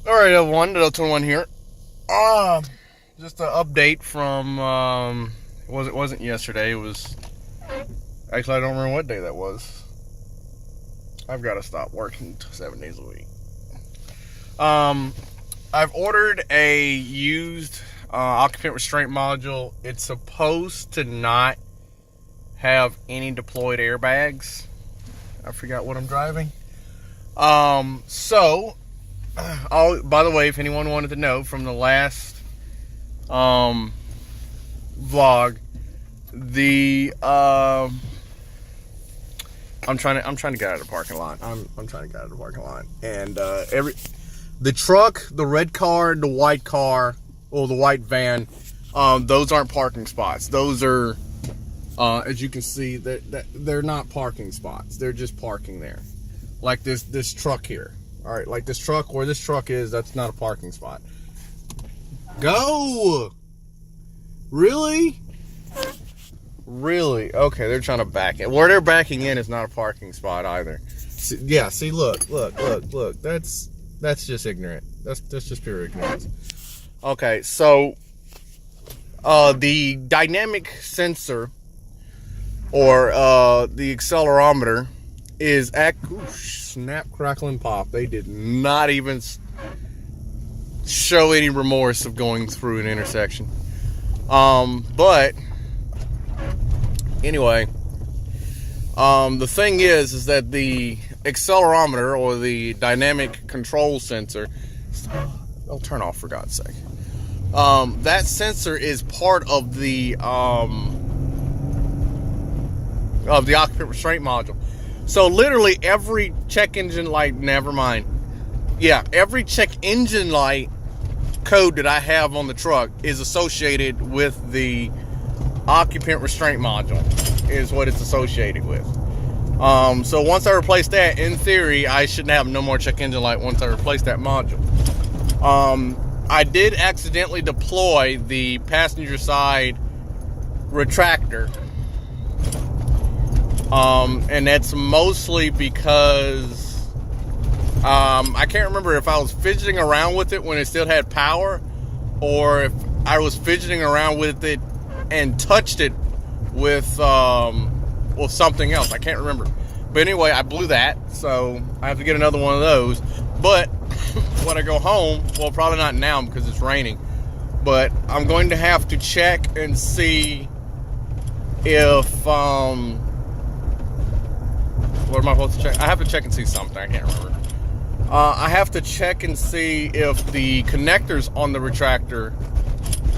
All right, everyone, Delta here. Um, just an update from it wasn't yesterday. It was actually I don't remember what day that was. I've got to stop working 7 days a week. I've ordered a used occupant restraint module. It's supposed to not have any deployed airbags. I forgot what I'm driving. By the way, if anyone wanted to know, from the last vlog, I'm trying to get out of the parking lot. I'm trying to get out of the parking lot, and the truck, the red car, the white car, or the white van, those aren't parking spots. Those are, as you can see, they're not parking spots. They're just parking there, like this truck here. All right, like this truck, where this truck is, that's not a parking spot. Go! Really? Really? Okay, they're trying to back in. Where they're backing in is not a parking spot either. See, look. That's just ignorant. That's just pure ignorance. Okay, so the dynamic sensor, or the accelerometer, is snap, crackle, and pop. They did not even show any remorse of going through an intersection. But anyway, the thing is that the accelerometer, or the dynamic control sensor, I'll turn off for God's sake. That sensor is part of the occupant restraint module. So literally every check engine light, every check engine light code that I have on the truck is associated with the occupant restraint module, is what it's associated with. So once I replace that, in theory, I shouldn't have no more check engine light once I replace that module. I did accidentally deploy the passenger side retractor. And that's mostly because I can't remember if I was fidgeting around with it when it still had power, or if I was fidgeting around with it and touched it with something else. I can't remember. But anyway, I blew that, so I have to get another one of those. But when I go home, well, probably not now because it's raining, but I'm going to have to check and see if what am I supposed to check? I have to check and see something. I can't remember. I have to check and see if the connectors on the retractor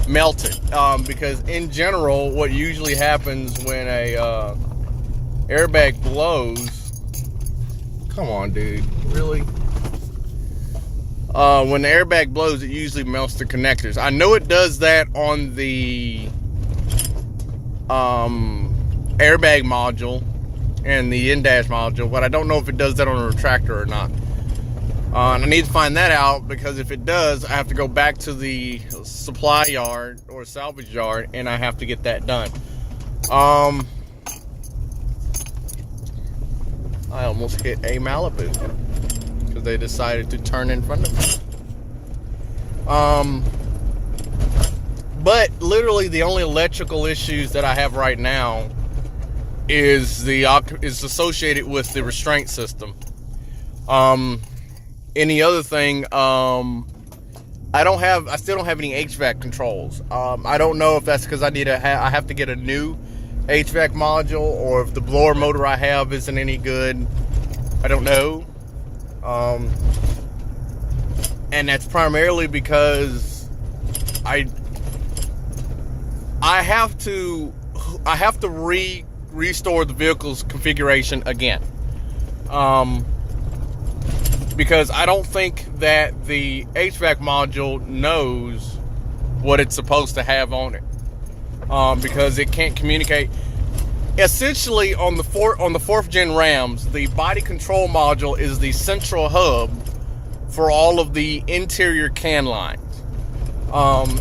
melted. Because in general, what usually happens when a airbag blows... Come on, dude. Really? When the airbag blows, it usually melts the connectors. I know it does that on the airbag module and the in-dash module, but I don't know if it does that on a retractor or not. And I need to find that out, because if it does, I have to go back to the supply yard or salvage yard, and I have to get that done. I almost hit a Malibu because they decided to turn in front of me. But literally the only electrical issues that I have right now is associated with the restraint system. Any other thing, I still don't have any HVAC controls. I don't know if that's because I have to get a new HVAC module, or if the blower motor I have isn't any good. I don't know. And that's primarily because I have to restore the vehicle's configuration again. Because I don't think that the HVAC module knows what it's supposed to have on it. Because it can't communicate. Essentially, on the fourth gen Rams, the body control module is the central hub for all of the interior can lines.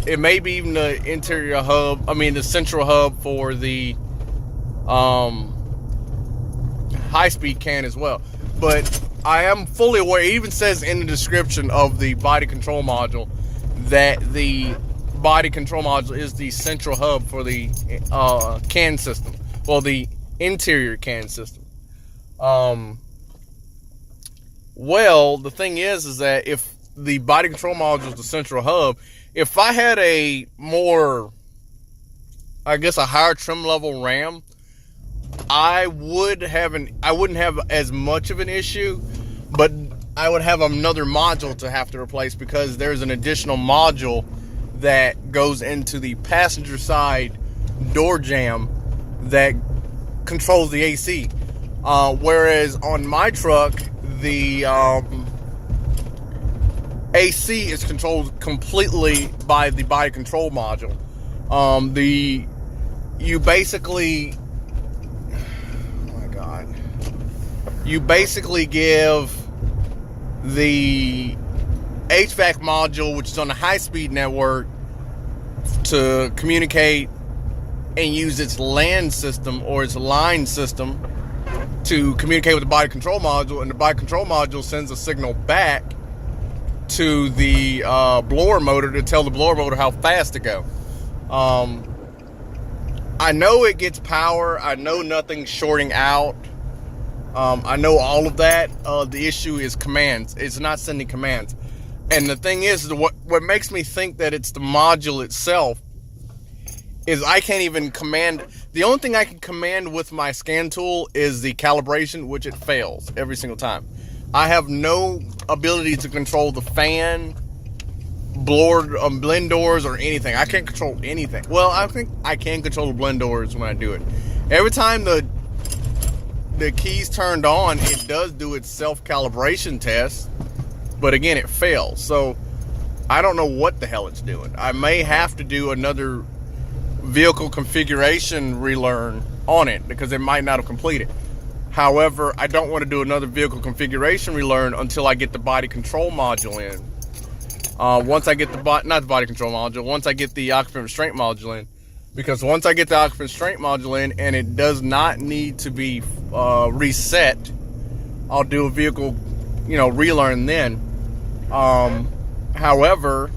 It may be even the the central hub for the high-speed can as well. But I am fully aware. It even says in the description of the body control module that the body control module is the central hub for the CAN system. Well, the interior CAN system. Well, the thing is that if the body control module is the central hub, if I had a more, I guess, a higher trim level RAM, I wouldn't have as much of an issue, but I would have another module to have to replace because there's an additional module that goes into the passenger side door jamb that controls the AC. Whereas on my truck, the AC is controlled completely by the body control module. You basically, oh my God, you basically give the HVAC module, which is on the high-speed network, to communicate and use its LAN system or its line system to communicate with the body control module, and the body control module sends a signal back to the blower motor to tell the blower motor how fast to go. I know it gets power. I know nothing's shorting out. I know all of that. The issue is commands. It's not sending commands. And the thing is, what makes me think that it's the module itself is I can't even command. The only thing I can command with my scan tool is the calibration, which it fails every single time. I have no ability to control the fan, blend doors, or anything. I can't control anything. Well, I think I can control the blend doors when I do it. Every time the key's turned on, it does do its self-calibration test, but again, it fails. So I don't know what the hell it's doing. I may have to do another vehicle configuration relearn on it because it might not have completed. However, I don't want to do another vehicle configuration relearn until I get the body control module in. Once I get once I get the occupant restraint module in, because once I get the occupant restraint module in and it does not need to be reset, I'll do a vehicle, relearn then. However,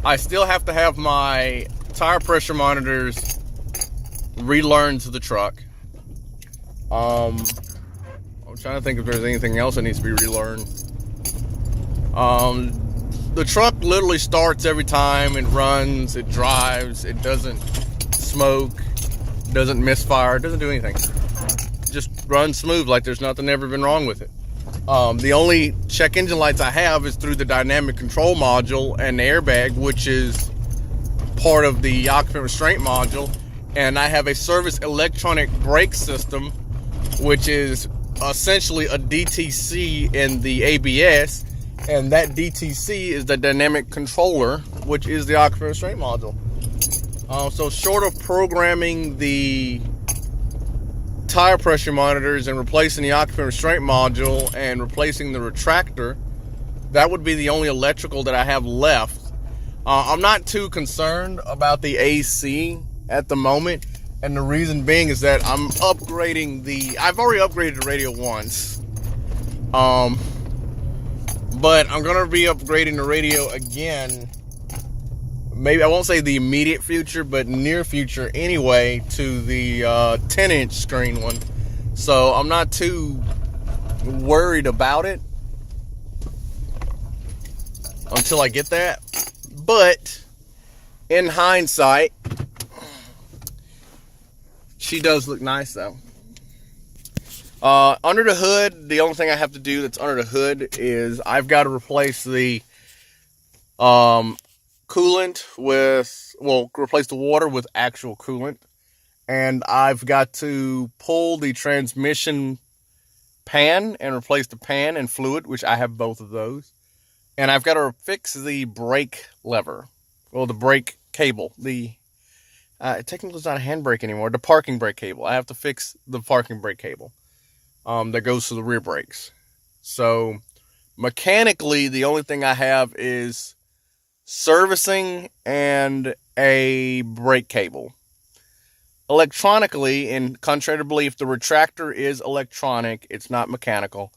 I still have to have my tire pressure monitors relearned to the truck. I'm trying to think if there's anything else that needs to be relearned. The truck literally starts every time. It runs, it drives, it doesn't smoke, doesn't misfire, doesn't do anything. Just runs smooth like there's nothing ever been wrong with it. The only check engine lights I have is through the dynamic control module and the airbag, which is part of the occupant restraint module. And I have a service electronic brake system, which is essentially a DTC in the ABS, and that DTC is the dynamic controller, which is the occupant restraint module. So short of programming the tire pressure monitors and replacing the occupant restraint module and replacing the retractor, that would be the only electrical that I have left. I'm not too concerned about the AC at the moment, and the reason being is that I'm upgrading I've already upgraded the radio once, but I'm gonna be upgrading the radio again, maybe I won't say the immediate future, but near future anyway, to the 10-inch screen one. So I'm not too worried about it until I get that. But in hindsight, she does look nice though. Under the hood, the only thing I have to do that's under the hood is I've got to replace the coolant replace the water with actual coolant. And I've got to pull the transmission pan and replace the pan and fluid, which I have both of those. And I've got to fix the brake lever, the brake cable. Technically it's not a handbrake anymore, the parking brake cable. I have to fix the parking brake cable that goes to the rear brakes. So mechanically, the only thing I have is servicing and a brake cable. electronically, and contrary to belief, the retractor is electronic. It's not mechanical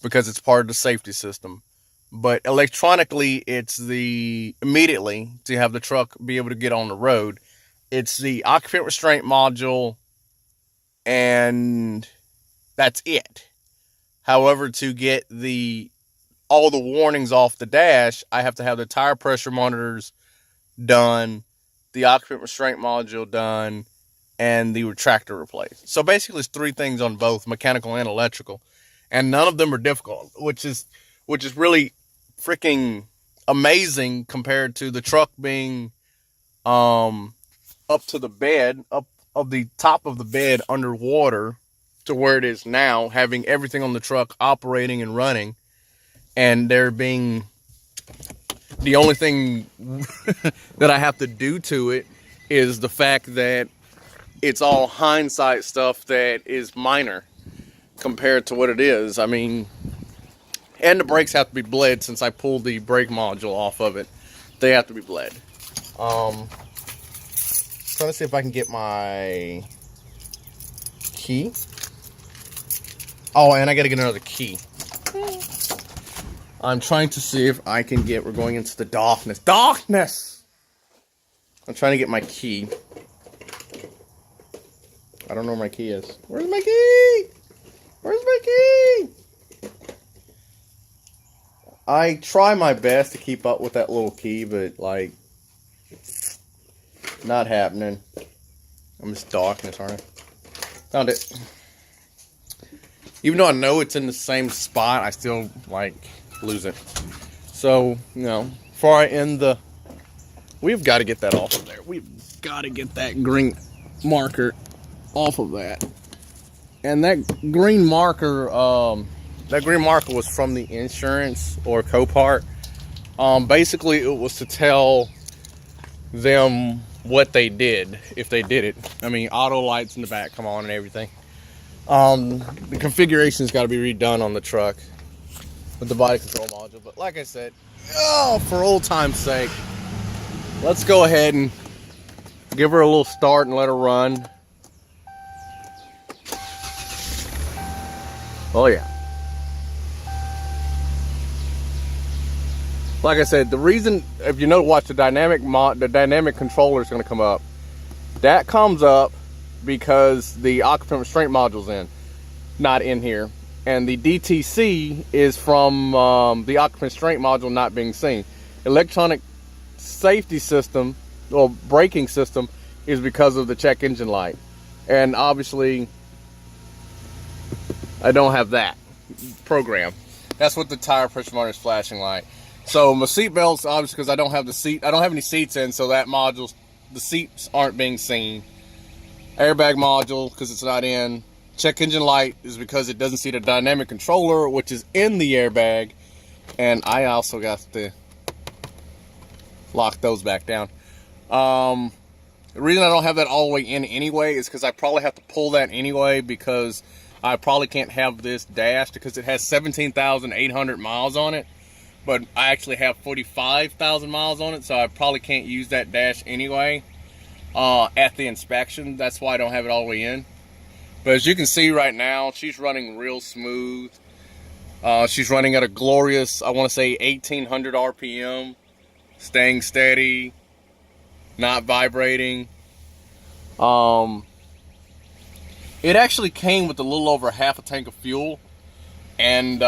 because it's part of the safety system. But electronically, it's immediately to have the truck be able to get on the road. It's the occupant restraint module, and that's it. However, to get all the warnings off the dash, I have to have the tire pressure monitors done, the occupant restraint module done, and the retractor replaced. So basically it's 3 things on both, mechanical and electrical. And none of them are difficult, which is really freaking amazing compared to the truck being up to the bed, up of the top of the bed underwater to where it is now, having everything on the truck operating and running, and there being the only thing that I have to do to it is the fact that it's all hindsight stuff that is minor compared to what it is. I mean, and the brakes have to be bled since I pulled the brake module off of it. They have to be bled. Trying to see if I can get my key. Oh, and I gotta get another key. I'm trying to see if I can get, we're going into the darkness. Darkness! I'm trying to get my key. I don't know where my key is. Where's my key? Where's my key? I try my best to keep up with that little key, but like, not happening. I'm just darkness, aren't I? Found it. Even though I know it's in the same spot, I still like lose it. So, you know, before I end we've got to get that off of there. We've got to get that green marker off of that. And that green marker was from the insurance or Copart. Basically, it was to tell them what they did, if they did it. I mean, auto lights in the back come on and everything. The configuration's got to be redone on the truck with the body control module. But like I said, for old time's sake, let's go ahead and give her a little start and let her run. Oh yeah. Like I said, the reason, if you know, watch the dynamic controller is going to come up. That comes up because the occupant restraint module's not in here. And the DTC is from the occupant restraint module not being seen. Electronic safety system, or braking system, is because of the check engine light. And obviously, I don't have that program. That's what the tire pressure monitor is flashing like. So my seat belts, obviously, because I don't have any seats in, so that module, the seats aren't being seen. Airbag module, because it's not in. Check engine light is because it doesn't see the dynamic controller, which is in the airbag. And I also got to lock those back down. The reason I don't have that all the way in anyway is because I probably have to pull that anyway, because I probably can't have this dashed because it has 17,800 miles on it. But I actually have 45,000 miles on it, so I probably can't use that dash anyway at the inspection. That's why I don't have it all the way in. But as you can see right now, she's running real smooth. She's running at a glorious, I want to say 1,800 RPM, staying steady, not vibrating. It actually came with a little over half a tank of fuel, and